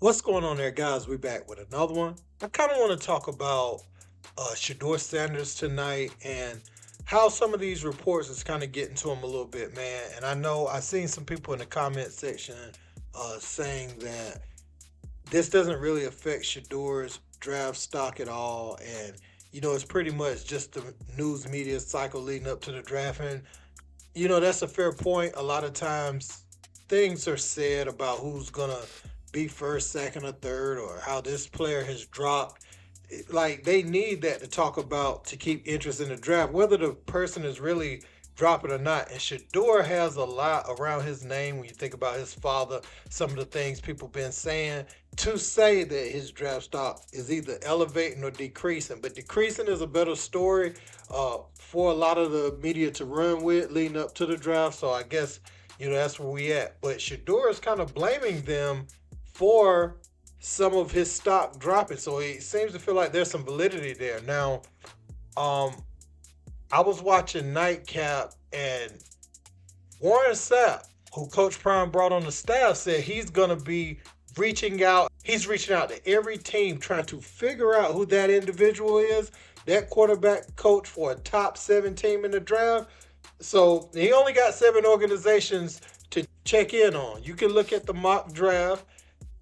What's going on there, guys? We back with another one. I kind of want to talk about Shedeur Sanders tonight and how some of these reports is kind of getting to him a little bit, man. And I know I've seen some people in the comment section saying that this doesn't really affect Shador's draft stock at all, and it's pretty much just the news media cycle leading up to the draft. And that's a fair point. A lot of times things are said about who's going to be first, second, or third, or how this player has dropped. Like, they need that to talk about to keep interest in the draft, whether the person is really dropping or not. And Shador has a lot around his name when you think about his father, some of the things people been saying to say that his draft stock is either elevating or decreasing. But decreasing is a better story for a lot of the media to run with leading up to the draft. So I guess that's where we at. But Shador is kind of blaming them for some of his stock dropping. So it seems to feel like there's some validity there. Now, um, I was watching Nightcap, and Warren Sapp, who Coach Prime brought on the staff, said he's going to be reaching out. He's reaching out to every team trying to figure out who that individual is, that quarterback coach for a top 7 team in the draft. So he only got 7 organizations to check in on. You can look at the mock draft,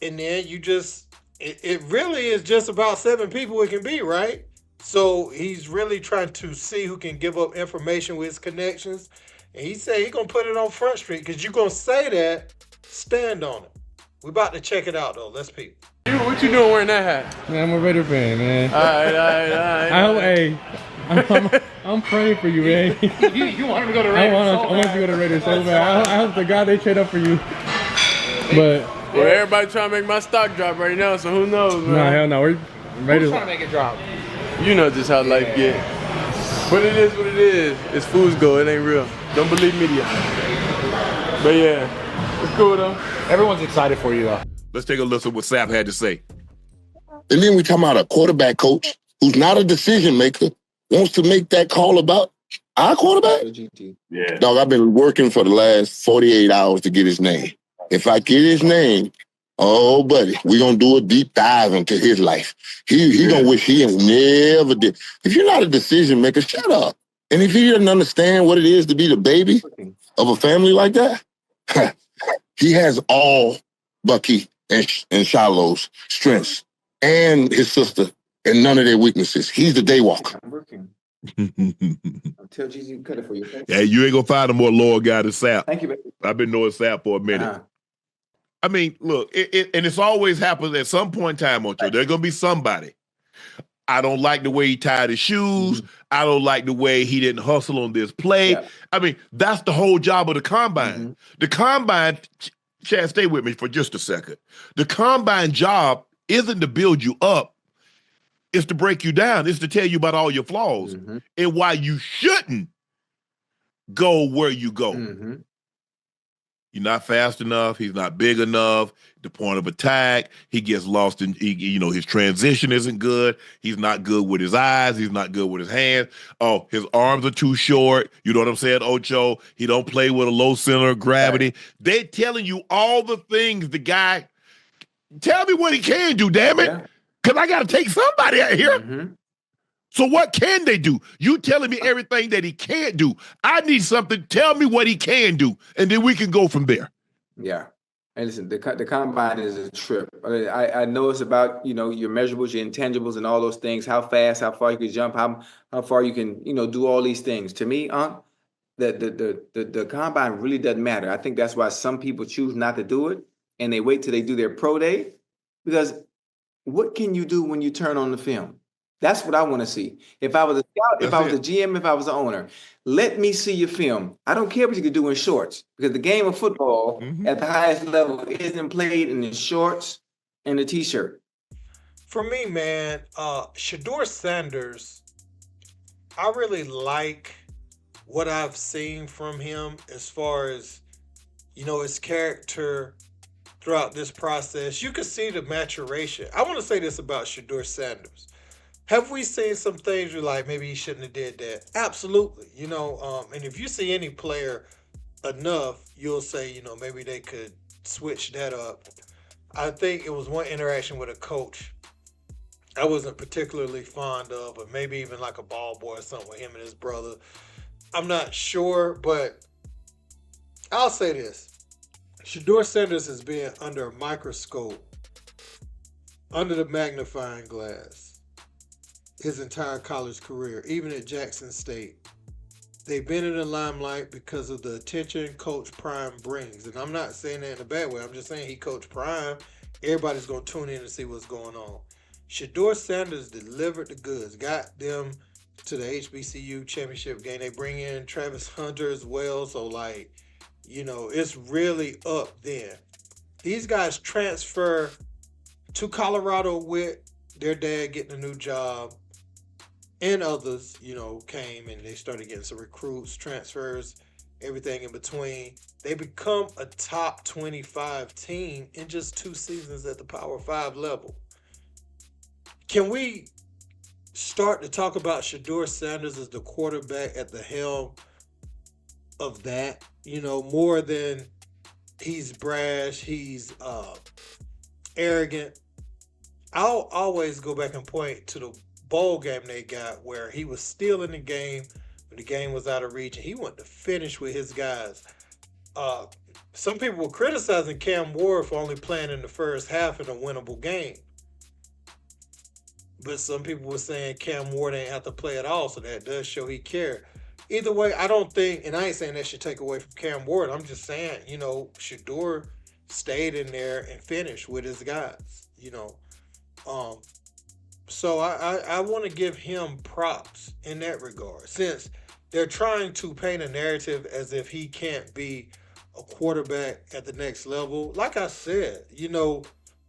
and then it really is just about 7 people it can be, right? So he's really trying to see who can give up information with his connections. And he said he's going to put it on Front Street because you're going to say that, stand on it. We about to check it out, though. Let's peep. What you doing wearing that hat? Man, I'm a Raider fan, man. All right. I hope, I'm praying for you, man. You want him to go to Raiders? I want to go to Raiders so bad. I hope the God they trade up for you. But well, everybody trying to make my stock drop right now, so who knows, man? no, hell no. We're Raiders. Who's trying to make it drop? You know just how life get. But it is what it is. It's fool's gold. It ain't real. Don't believe media. But yeah, it's cool though. Everyone's excited for you, though. Let's take a listen to what Sapp had to say. And then we talking about a quarterback coach who's not a decision maker, wants to make that call about our quarterback? Yeah. Dog, I've been working for the last 48 hours to get his name. If I get his name, oh, buddy, we're going to do a deep dive into his life. He going to wish he never did. If you're not a decision maker, shut up. And if he doesn't understand what it is to be the baby of a family like that, he has all Bucky and Shiloh's strengths and his sister and none of their weaknesses. He's the day walker. I'm working. Tell Jeezy to cut it for you. Okay? Yeah, you ain't gonna find a more loyal guy than Sapp. Thank you, baby. I've been knowing Sapp for a minute. I mean, look, and it's always happens at some point in time, Ocho. There's gonna be somebody. I don't like the way he tied his shoes. Mm-hmm. I don't like the way he didn't hustle on this play. Yeah. I mean, that's the whole job of the combine. Mm-hmm. The combine, Chad, stay with me for just a second. The combine job isn't to build you up. It's to break you down. It's to tell you about all your flaws and why you shouldn't go where you go. Mm-hmm. You're not fast enough. He's not big enough. The point of attack, he gets lost in, his transition isn't good. He's not good with his eyes. He's not good with his hands. Oh, his arms are too short. You know what I'm saying, Ocho? He don't play with a low center of gravity. Right. They're telling you all the things the guy, tell me what he can do, damn it. Because I got to take somebody out here. Mm-hmm. So what can they do? You telling me everything that he can't do. I need something. Tell me what he can do, and then we can go from there. Yeah. And listen, the combine is a trip. I know it's about, your measurables, your intangibles, and all those things, how fast, how far you can jump, how far you can, do all these things. To me, the combine really doesn't matter. I think that's why some people choose not to do it, and they wait till they do their pro day, because what can you do when you turn on the film? That's what I want to see. If I was a scout, if I was a GM, if I was an owner, let me see your film. I don't care what you can do in shorts, because the game of football at the highest level isn't played in the shorts and the t-shirt. For me, man, Shedeur Sanders, I really like what I've seen from him as far as, his character throughout this process. You can see the maturation. I want to say this about Shedeur Sanders. Have we seen some things you're like, maybe he shouldn't have did that? Absolutely. And if you see any player enough, you'll say, maybe they could switch that up. I think it was one interaction with a coach I wasn't particularly fond of, or maybe even like a ball boy or something with him and his brother. I'm not sure, but I'll say this. Shedeur Sanders has been under a microscope, under the magnifying glass, his entire college career, even at Jackson State. They've been in the limelight because of the attention Coach Prime brings. And I'm not saying that in a bad way. I'm just saying he Coach Prime. Everybody's going to tune in and see what's going on. Shedeur Sanders delivered the goods, got them to the HBCU championship game. They bring in Travis Hunter as well. So, like, it's really up there. These guys transfer to Colorado with their dad getting a new job, and others, came and they started getting some recruits, transfers, everything in between. They become a top 25 team in just 2 seasons at the Power 5 level. Can we start to talk about Shedeur Sanders as the quarterback at the helm of that? More than he's brash, he's arrogant. I'll always go back and point to the bowl game they got where he was still in the game when the game was out of reach, and he wanted to finish with his guys. Some people were criticizing Cam Ward for only playing in the first half in a winnable game. But some people were saying Cam Ward ain't have to play at all, so that does show he cared. Either way, I don't think, and I ain't saying that should take away from Cam Ward. I'm just saying, Shedeur stayed in there and finished with his guys, So I want to give him props in that regard, since they're trying to paint a narrative as if he can't be a quarterback at the next level. Like I said,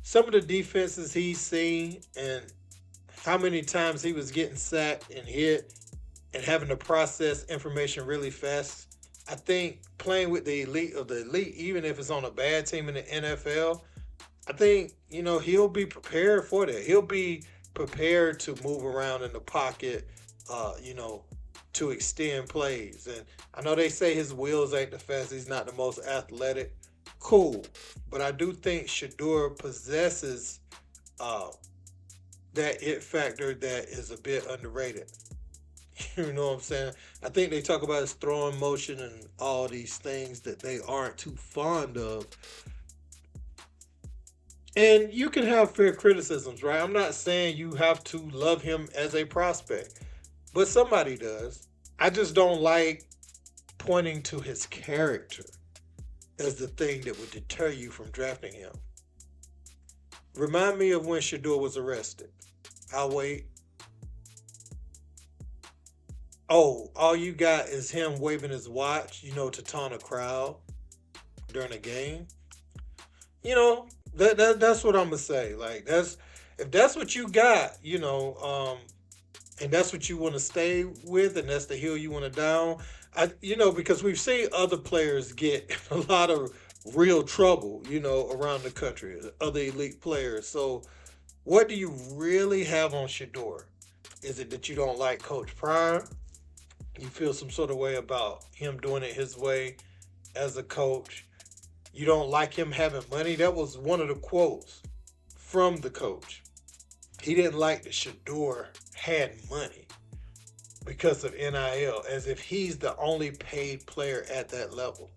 some of the defenses he's seen and how many times he was getting sacked and hit and having to process information really fast. I think playing with the elite of the elite, even if it's on a bad team in the NFL, I think, he'll be prepared for that. He'll be prepared to move around in the pocket, to extend plays. And I know they say his wheels ain't the fastest. He's not the most athletic. Cool. But I do think Shedeur possesses that it factor that is a bit underrated. You know what I'm saying? I think they talk about his throwing motion and all these things that they aren't too fond of. And you can have fair criticisms, right? I'm not saying you have to love him as a prospect, but somebody does. I just don't like pointing to his character as the thing that would deter you from drafting him. Remind me of when Shedeur was arrested. I'll wait. Oh, all you got is him waving his watch, to taunt a crowd during a game. That's what I'm gonna say. Like, if that's what you got, and that's what you want to stay with, and that's the hill you want to down. Because we've seen other players get a lot of real trouble, around the country, other elite players. So, what do you really have on Shedeur? Is it that you don't like Coach Prime? You feel some sort of way about him doing it his way as a coach? You don't like him having money? That was one of the quotes from the coach. He didn't like that Shedeur had money because of NIL, as if he's the only paid player at that level.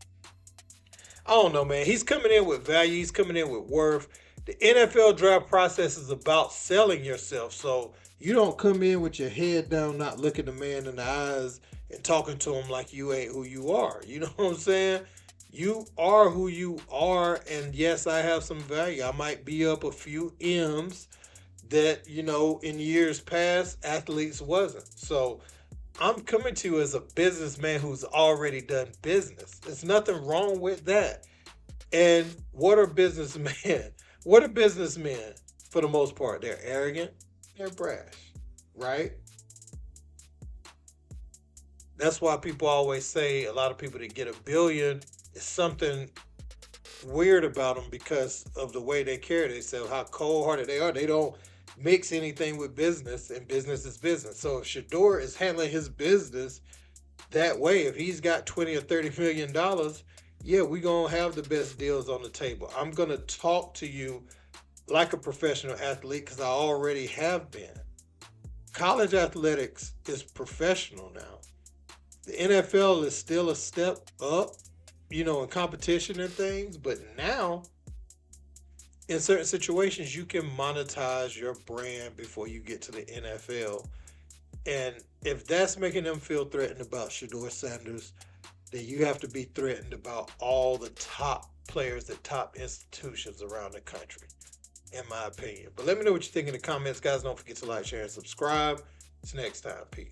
I don't know, man. He's coming in with value. He's coming in with worth. The NFL draft process is about selling yourself. So you don't come in with your head down, not looking the man in the eyes and talking to him like you ain't who you are. You know what I'm saying? You are who you are, and yes, I have some value. I might be up a few M's that, in years past, athletes wasn't. So I'm coming to you as a businessman who's already done business. There's nothing wrong with that. And what are businessmen? What are businessmen for the most part? They're arrogant, they're brash, right? That's why people always say a lot of people that get $1 billion, it's something weird about them because of the way they carry themselves, how cold-hearted they are. They don't mix anything with business, and business is business. So if Shedeur is handling his business that way, if he's got $20 or $30 million, yeah, we're going to have the best deals on the table. I'm going to talk to you like a professional athlete because I already have been. College athletics is professional now. The NFL is still a step up, in competition and things, but now in certain situations you can monetize your brand before you get to the NFL. And if that's making them feel threatened about Shedeur Sanders, then you have to be threatened about all the top players at top institutions around the country, in my opinion. But let me know what you think in the comments, guys. Don't forget to like, share, and subscribe. It's next time. Peace.